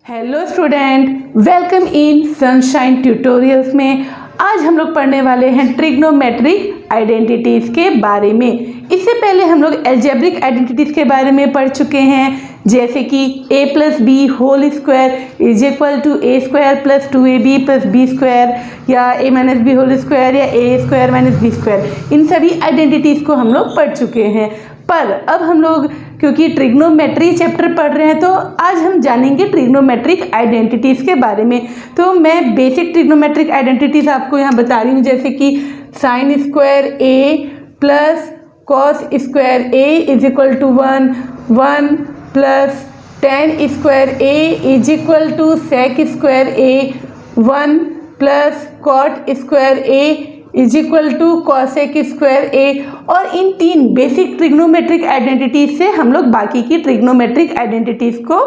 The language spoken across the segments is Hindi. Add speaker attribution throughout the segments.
Speaker 1: Hello student, welcome in sunshine tutorials में। आज हम लोग पढ़ने वाले हैं ट्रिग्नोमेट्रिक आइडेंटिटीज़ के बारे में। इससे पहले हम लोग एल्जेब्रिक आइडेंटिटीज़ के बारे में पढ़ चुके हैं, जैसे कि a plus B whole square is equal to A square plus 2ab plus B square, या a minus B whole square, या A square minus B square. इन सभी आइडेंटिटीज़ को हम लोग पढ़ चुके हैं। पर अब हम लोग क्योंकि ट्रिग्नोमेट्री चैप्टर पढ़ रहे हैं, तो आज हम जानेंगे ट्रिग्नोमेट्रिक आइडेंटिटीज़ के बारे में। तो मैं बेसिक ट्रिग्नोमेट्रिक आइडेंटिटीज़ आपको यहाँ बता रही हूँ, जैसे कि sine square A plus cos square A is equal to 1 plus tan square A is equal to sec square A 1 plus cot square A is equal to cosec square A. और इन तीन बेसिक ट्रिग्नोमेट्रिक आइडेंटिटीज से हम लोग बाकी की ट्रिग्नोमेट्रिक आइडेंटिटीज को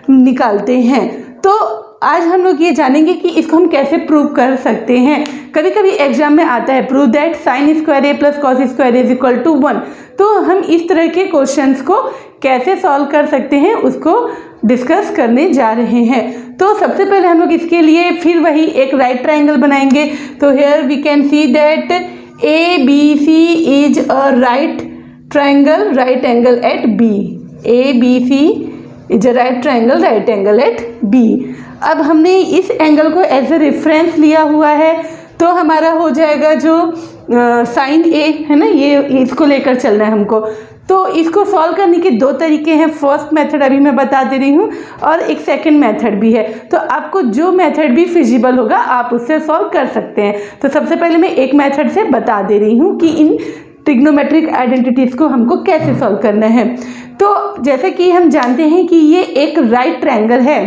Speaker 1: निकालते हैं। तो आज हम लोग ये जानेंगे कि इसको हम कैसे प्रूव कर सकते हैं। कभी कभी एग्जाम में आता है prove that sine square A plus cos square is equal to 1। तो हम इस तरह के क्वेश्चंस को कैसे सॉल्व कर सकते हैं उसको डिस्कस करने जा रहे हैं। तो सबसे पहले हम लोग इसके लिए फिर वही एक राइट ट्रायंगल बनाएंगे। तो here we can see that A B C is a right triangle, right angle at B. A B C is a right triangle, right angle at B. अब हमने इस एंगल को एज ए रेफरेंस लिया हुआ है, तो हमारा हो जाएगा जो साइन ए है ना, ये इसको लेकर चलना है हमको। तो इसको सॉल्व करने के दो तरीके हैं। फर्स्ट मेथड अभी मैं बता दे रही हूँ और एक सेकंड मेथड भी है। तो आपको जो मेथड भी फिजिबल होगा आप उससे सॉल्व कर सकते हैं। तो सबसे पहले मैं एक मेथड से बता दे रही हूँ कि इन ट्रिग्नोमेट्रिक आइडेंटिटीज़ को हमको कैसे सॉल्व करना है। तो जैसे कि हम जानते हैं कि ये एक राइट ट्रायंगल है,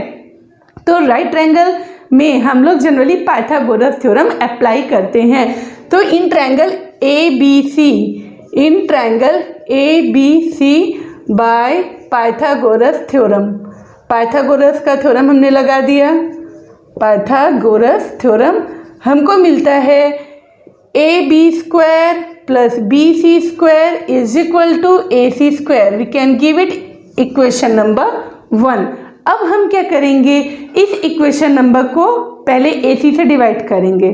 Speaker 1: तो राइट ट्रायंगल में हम लोग जनरली पाइथागोरस थ्योरम अप्लाई करते हैं। तो in triangle A B C, in triangle A B C by Pythagoras theorem, Pythagoras का थ्योरम हमने लगा दिया। पाइथागोरस थ्योरम हमको मिलता है A B square plus B C square is equal to A C square. We can give it equation number 1। अब हम क्या करेंगे, इस इक्वेशन नंबर को पहले ए सी से डिवाइड करेंगे,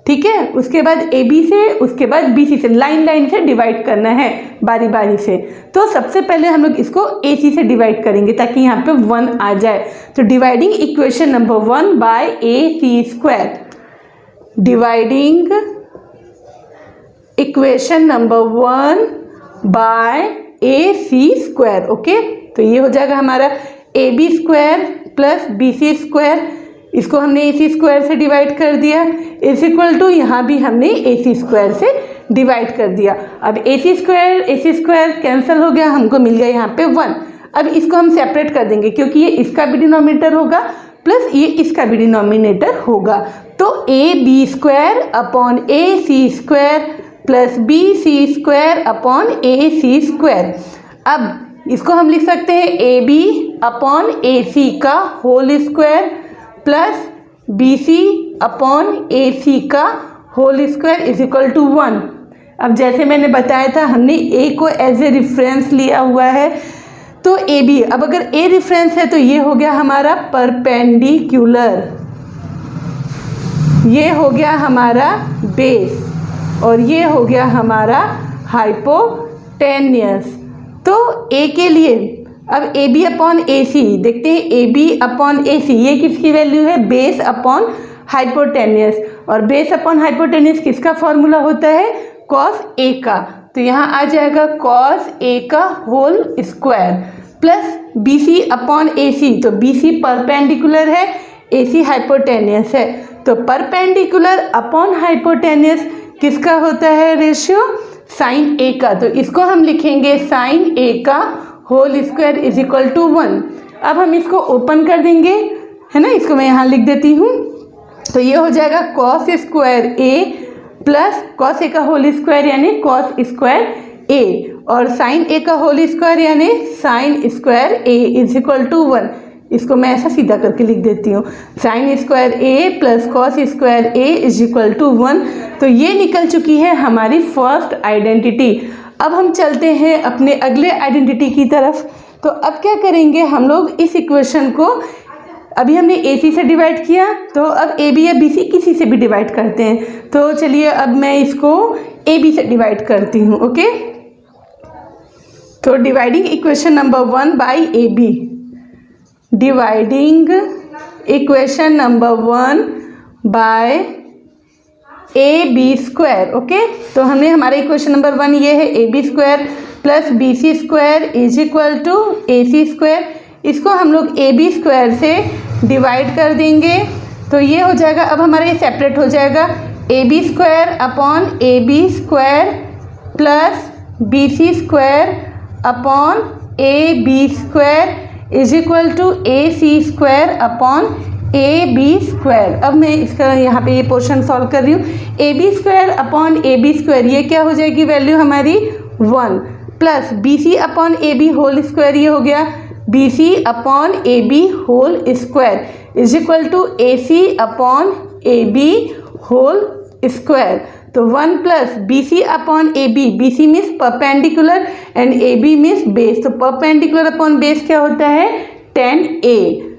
Speaker 1: ठीक है, उसके बाद ए बी से, उसके बाद बी सी से, लाइन लाइन से डिवाइड करना है बारी बारी से। तो सबसे पहले हम लोग इसको ए सी से डिवाइड करेंगे ताकि यहाँ पे 1 आ जाए। तो dividing equation number 1 by A C square, dividing equation number 1 by A C square. Okay, तो ये हो जाएगा हमारा A B square plus B C square, इसको हमने ए सी स्क्वायर से डिवाइड कर दिया, इज इक्वल टू यहाँ भी हमने ए सी स्क्वायर से डिवाइड कर दिया। अब ए सी स्क्वायर कैंसिल हो गया, हमको मिल गया यहाँ पे 1। अब इसको हम सेपरेट कर देंगे क्योंकि ये इसका भी डिनोमिनेटर होगा प्लस ये इसका भी डिनोमिनेटर होगा। तो A B square upon A C square plus B C square upon A C square. अब इसको हम लिख सकते हैं ए बी अपॉन ए सी का whole square plus B C upon A C का whole square is equal to 1। अब जैसे मैंने बताया था हमने ए को एज ए रेफरेंस लिया हुआ है, तो ए बी, अब अगर ए रेफरेंस है तो ये हो गया हमारा परपेंडिकुलर, ये हो गया हमारा बेस, और ये हो गया हमारा हाइपोटेन्यूस। तो ए के लिए अब ए बी अपॉन ए सी देखते हैं, ए बी अपॉन ए सी ये किसकी वैल्यू है, बेस अपॉन हाइपोटेन्यूस। और बेस अपॉन हाइपोटेन्यूस किसका फॉर्मूला होता है, कॉस ए का। तो यहाँ आ जाएगा कॉस ए का whole square plus B C upon A C, तो बी सी परपेंडिकुलर है, ए सी हाइपोटेन्यूस है। तो परपेंडिकुलर अपॉन हाइपोटेन्यूस किसका होता है रेशियो, साइन ए का। तो इसको हम लिखेंगे साइन ए का whole square is equal to 1। अब हम इसको ओपन कर देंगे, है ना, इसको मैं यहाँ लिख देती हूँ। तो ये हो जाएगा cos square A plus cos A का होल स्क्वायर यानी कॉस स्क्वायर ए, और साइन ए का होल स्क्वायर यानी sine square A is equal to 1। इसको मैं ऐसा सीधा करके लिख देती हूँ, sine square A plus cos square A is equal to 1। तो ये निकल चुकी है हमारी फर्स्ट आइडेंटिटी। अब हम चलते हैं अपने अगले आइडेंटिटी की तरफ। तो अब क्या करेंगे हम लोग, इस इक्वेशन को अभी हमने ए सी से डिवाइड किया, तो अब ए बी या बी सी किसी से भी डिवाइड करते हैं। तो चलिए अब मैं इसको ए बी से डिवाइड करती हूँ। ओके, तो dividing equation number 1 by A B, dividing equation number 1 by A B square. Okay, तो हमने हमारा इक्वेशन नंबर 1 ये है, A B square plus B C square is equal to A C square. इसको हम लोग ए बी स्क्वायर से डिवाइड कर देंगे, तो ये हो जाएगा, अब हमारा ये सेपरेट हो जाएगा, A B square upon A B square plus B C square upon A B square is equal to A C square upon A B square. अब मैं इसका यहाँ पे ये पोर्शन सॉल्व कर रही हूँ। A B square upon A B square, ये क्या हो जाएगी वैल्यू हमारी 1, plus B C upon A B whole square, ये हो गया B C upon A B whole square is equal to A C upon A B whole square. तो 1 plus B C upon A B C means perpendicular and A B means base. तो परपेंडिकुलर अपॉन बेस क्या होता है, 10a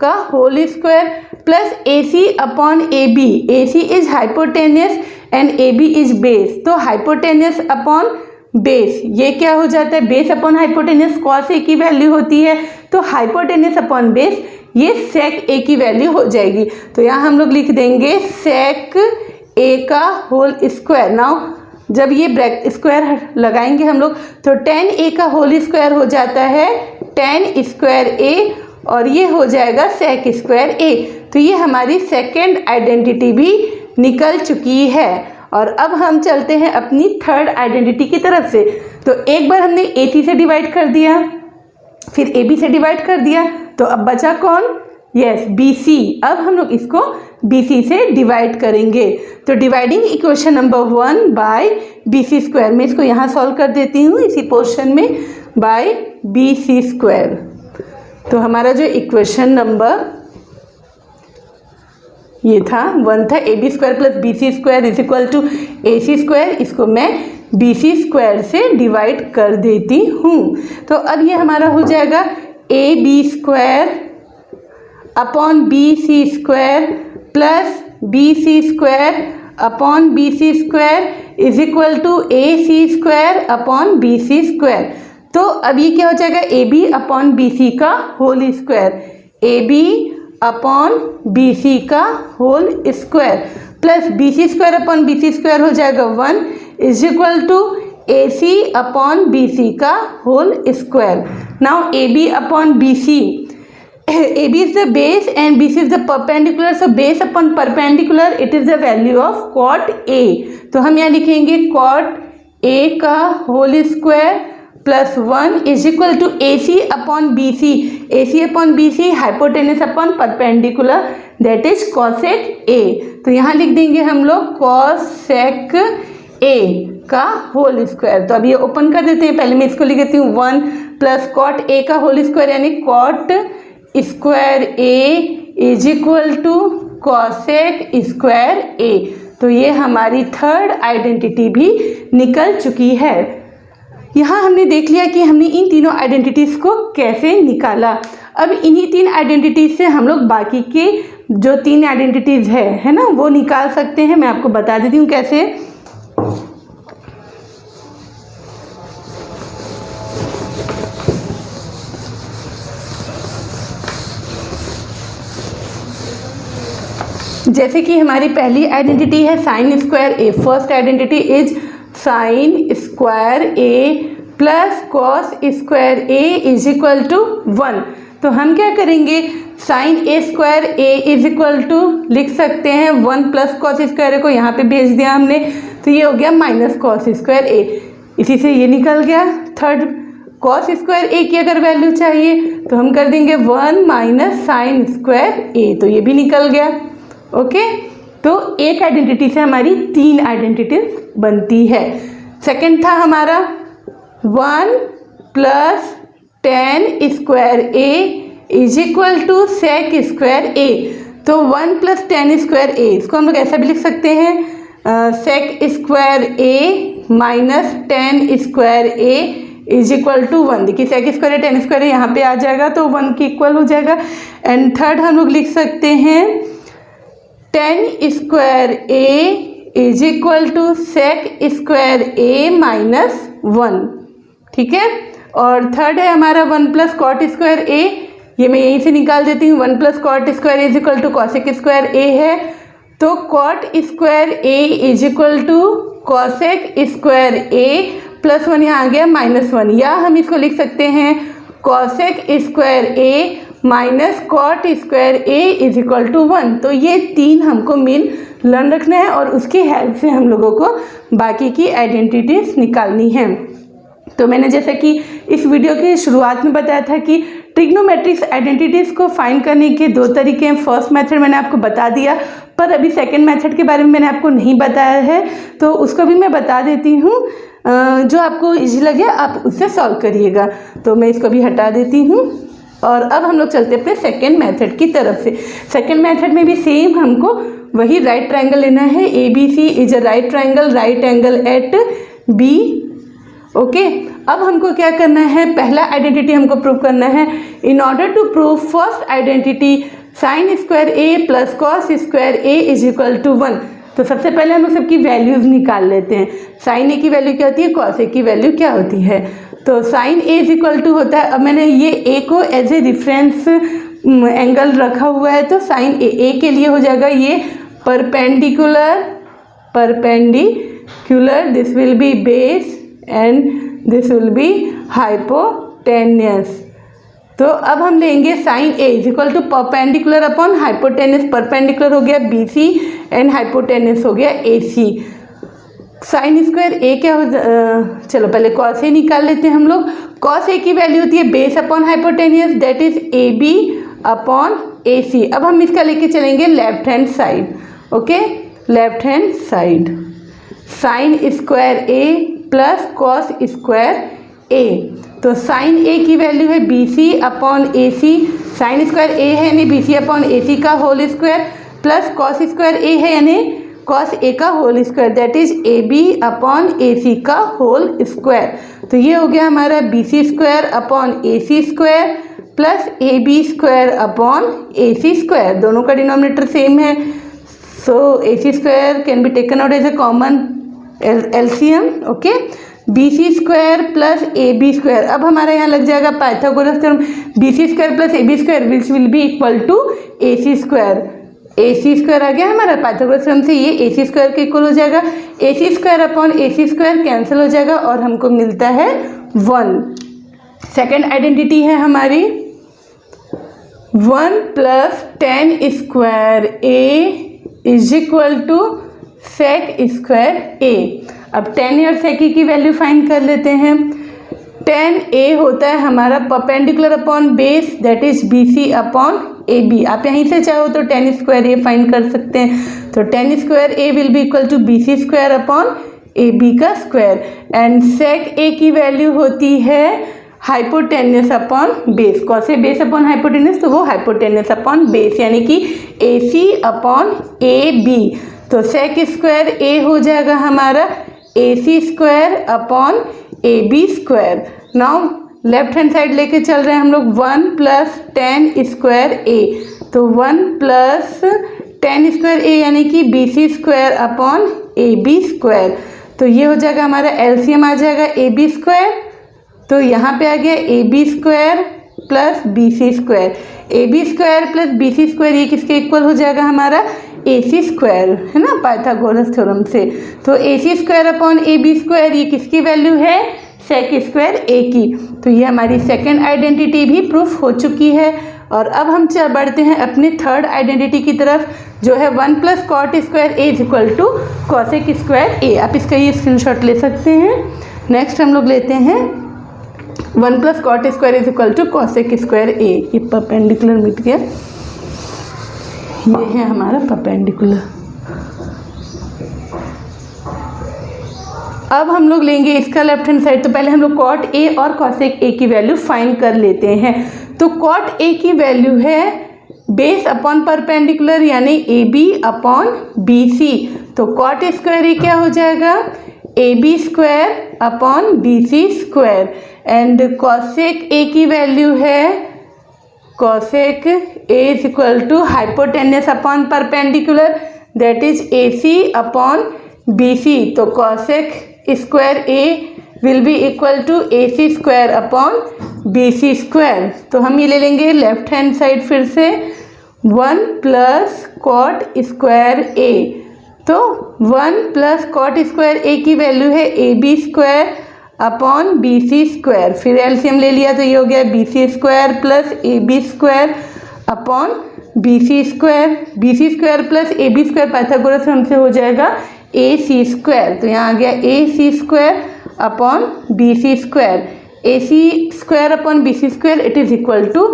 Speaker 1: का whole square plus A C upon A C is hypotenuse and A B is base. तो हाइपोटेनियस अपॉन बेस, ये क्या हो जाता है, base upon hypotenuse cos A की वैल्यू होती है, तो हाइपोटेनियस अपॉन बेस ये सेक ए की वैल्यू हो जाएगी। तो यहाँ हम लोग लिख देंगे सेक ए का होल स्क्वायर। नाउ जब ये ब्रैकेट स्क्वायर लगाएंगे हम लोग, तो 10a का होल स्क्वायर हो जाता है 10 स्क्वायर ए, और ये हो जाएगा सेक स्क्वायर ए। तो ये हमारी सेकेंड आइडेंटिटी भी निकल चुकी है। और अब हम चलते हैं अपनी थर्ड आइडेंटिटी की तरफ से। तो एक बार हमने ए सी से डिवाइड कर दिया, फिर ए बी से डिवाइड कर दिया, तो अब बचा कौन, यस बी सी। अब हम लोग इसको बी सी से डिवाइड करेंगे। तो dividing equation number 1 by B C square, मैं इसको यहाँ सॉल्व कर देती हूँ इसी पोर्शन में, बाय बी सी स्क्वायर। तो हमारा जो इक्वेशन नंबर ये था 1 था, A B square plus B C square is equal to A C square, इसको मैं बी सी स्क्वायर से डिवाइड कर देती हूँ। तो अब ये हमारा हो जाएगा A B square upon B C square plus B C square upon B C square is equal to A C square upon B C square. तो अब ये क्या हो जाएगा, A B upon B C का whole square, A B upon B C का whole square plus B C square upon B C square हो जाएगा 1 is equal to A C upon B C का whole square. Now A B upon B C, A B is the base and B C is the perpendicular, so base upon perpendicular it is the value of cot A. तो हम यहाँ लिखेंगे कॉट ए का whole square plus 1 is equal to A C upon B C, A C upon B C hypotenuse upon perpendicular that is cosec A. तो यहाँ लिख देंगे हम लोग कॉसेक ए का होल स्क्वायर। तो अब ये ओपन कर देते हैं, पहले मैं इसको लिख देती हूँ 1 प्लस कॉट ए का होल स्क्वायर यानी cot square A is equal to cosec square A. तो ये हमारी थर्ड आइडेंटिटी भी निकल चुकी है। यहाँ हमने देख लिया कि हमने इन तीनों आइडेंटिटीज़ को कैसे निकाला। अब इन्हीं 3 आइडेंटिटीज़ से हम लोग बाकी के जो 3 आइडेंटिटीज़ है ना, वो निकाल सकते हैं। मैं आपको बता देती हूँ कैसे। जैसे कि हमारी पहली आइडेंटिटी है sine square A. First identity is sine square A plus cos square A is equal to 1। तो हम क्या करेंगे, sine A square A is equal to लिख सकते हैं 1 प्लस कॉस स्क्वायर ए को यहाँ पे भेज दिया हमने, तो ये हो गया माइनस कॉस स्क्वायर ए। इसी से ये निकल गया। थर्ड कॉस स्क्वायर ए की अगर वैल्यू चाहिए तो हम कर देंगे 1 माइनस साइन स्क्वायर ए, तो ये भी निकल गया। ओके, तो एक आइडेंटिटी से हमारी 3 आइडेंटिटीज बनती है। सेकंड था हमारा 1 plus tan square A is equal to sec square A. तो 1 प्लस टेन स्क्वायर ए, इसको हम लोग ऐसा भी लिख सकते हैं sec square A minus tan square A is equal to 1। देखिए सेक स्क्वायर है, टेन स्क्वायर है, यहाँ पे आ जाएगा तो 1 के इक्वल हो जाएगा। एंड थर्ड हम लोग लिख सकते हैं tan square A is equal to sec square A minus 1। ठीक है, और थर्ड है हमारा 1 प्लस कॉट स्क्वायर ए, ये मैं यहीं से निकाल देती हूँ। 1 plus cot square is equal to cosec square A है, तो cot square A is equal to cosec square A plus 1 यहाँ आ गया -1, या हम इसको लिख सकते हैं cosec square A minus cot square A is equal to 1। तो ये तीन हमको मेन लर्न रखना है और उसकी हेल्प से हम लोगों को बाकी की आइडेंटिटीज निकालनी है। तो मैंने जैसा कि इस वीडियो की शुरुआत में बताया था कि ट्रिग्नोमेट्रिक्स आइडेंटिटीज़ को फाइंड करने के दो तरीके हैं। फर्स्ट मेथड मैंने आपको बता दिया, पर अभी सेकंड मेथड के बारे में मैंने आपको नहीं बताया है, तो उसको भी मैं बता देती हूँ। जो आपको इजी लगे आप उससे सॉल्व करिएगा। तो मैं इसको भी हटा देती हूँ और अब हम लोग चलते अपने सेकेंड मेथड की तरफ से। सेकेंड मेथड में भी सेम हमको वही राइट ट्रायंगल लेना है। ABC is a right triangle, right angle at B. Okay, अब हमको क्या करना है, पहला आइडेंटिटी हमको प्रूव करना है। In order to prove first identity sine square A plus cos square A is equal to 1। तो सबसे पहले हम लोग सबकी वैल्यूज़ निकाल लेते हैं। साइन ए की वैल्यू क्या होती है, कॉस ए की वैल्यू क्या होती है। तो sine A is equal to होता है, अब मैंने ये ए को एज ए रिफरेंस एंगल रखा हुआ है, तो साइन ए के लिए हो जाएगा ये perpendicular, this will be base and this will be hypotenuse. तो अब हम लेंगे sine A is equal to perpendicular upon hypotenuse. Perpendicular हो गया BC एंड हाइपोटेन्यूस हो गया AC। साइन स्क्वायर ए क्या हो चलो पहले कॉस ए निकाल लेते हैं हम लोग। कॉस ए की वैल्यू होती है base upon hypotenuse, that is AB upon AC। अब हम इसका लेके चलेंगे left hand side. Okay, left hand side sine square A plus cos square A. तो साइन ए की वैल्यू है BC upon AC। Sine square A है यानी BC अपॉन AC का whole square, plus cos square A है यानी कॉस ए का whole square, that is AB upon AC का होल स्क्वायर। तो ये हो गया हमारा BC square upon AC square plus AB square upon AC square. दोनों का डिनोमिनेटर सेम है, so AC square can be taken out as a common LCM। Okay, BC square plus AB square. अब हमारा यहाँ लग जाएगा Pythagoras theorem, BC square plus AB square which will be equal to AC square. AC square आ गया हमारा पाइथागोरस थ्योरम से, ये AC स्क्वायर के इक्वल हो जाएगा। AC square upon AC square cancel हो जाएगा और हमको मिलता है 1। सेकेंड आइडेंटिटी है हमारी 1 plus tan square A is equal to sec square A. अब टेन और सेक की वैल्यू फाइंड कर लेते हैं। टेन ए होता है हमारा perpendicular upon base, that is BC upon AB। आप यहीं से चाहो तो टेन स्क्वायर ए फाइंड कर सकते हैं। तो tan square A will be equal to BC square upon AB का स्क्वायर। एंड सेक ए की वैल्यू होती है हाइपोटेन्यूस अपॉन बेस। कौन से बेस अपॉन हाइपोटेन्यूस, तो वो हाइपोटेन्यूस अपॉन बेस यानी कि AC अपॉन AB। तो सेक स्क्वायर ए हो जाएगा हमारा AC square upon AB square. Now left hand side लेके चल रहे हैं हम लोग 1 प्लस टेन स्क्वायर ए। तो 1 प्लस टेन स्क्वायर ए यानी कि BC square upon AB square. तो ये हो जाएगा हमारा LCM आ जाएगा AB स्क्वायर। तो यहाँ पे आ गया AB square plus BC square. AB square plus BC square ये किसके इक्वल हो जाएगा हमारा AC स्क्वायर, है ना, पाइथागोरस थ्योरम से। तो AC square upon AB square ये किसकी वैल्यू है, सेक स्क्वायर ए की। तो ये हमारी सेकेंड आइडेंटिटी भी प्रूफ हो चुकी है। और अब हम बढ़ते हैं अपनी थर्ड आइडेंटिटी की तरफ, जो है 1 plus cot square A is equal to cosec square A. आप इसका ये स्क्रीनशॉट ले सकते हैं। नेक्स्ट हम लोग लेते हैं 1 plus cot square is equal to cosec square A. ये परपेंडिकुलर मिट गया, ये है हमारा परपेंडिकुलर। अब हम लोग लेंगे इसका लेफ्ट हैंड साइड। तो पहले हम लोग कॉट ए और कॉसेक ए की वैल्यू फाइंड कर लेते हैं। तो कॉट ए की वैल्यू है बेस अपॉन परपेंडिकुलर यानी A B upon B C. तो कॉट स्क्वायर ए क्या हो जाएगा, A B square upon B C square. And cosec A की वैल्यू है cosec A is equal to hypotenuse upon perpendicular that is A C upon B C. तो cosec square A will be equal to A C square upon B C square. तो हम ये ले लेंगे लेफ्ट हैंड साइड फिर से 1 प्लस कॉट स्क्वायर ए। तो 1 प्लस कॉट स्क्वायर ए की वैल्यू है A B square upon B C square. फिर एलसीएम ले लिया तो ये हो गया B C square plus A B square upon B C square. B C square plus A B square Pythagoras हमसे हो जाएगा ए सी स्क्वायर। तो यहाँ आ गया A C square upon B C square. A C square upon B C square it is equal to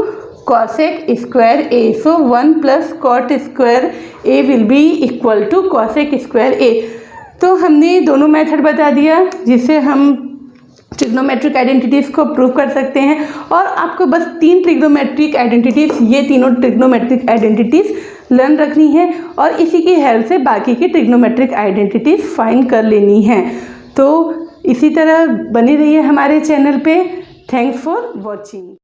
Speaker 1: cosec square A. So 1 plus cot square A will be equal to cosec square A. तो हमने दोनों मेथड बता दिया जिससे हम ट्रिग्नोमेट्रिक आइडेंटिटीज़ को प्रूव कर सकते हैं। और आपको बस 3 ट्रिग्नोमेट्रिक आइडेंटिटीज़, ये तीनों ट्रिग्नोमेट्रिक आइडेंटिटीज़ लर्न रखनी है और इसी की हेल्प से बाकी की ट्रिग्नोमेट्रिक आइडेंटिटीज़ फाइंड कर लेनी है। तो इसी तरह बने रहिए हमारे चैनल पे। Thanks for watching.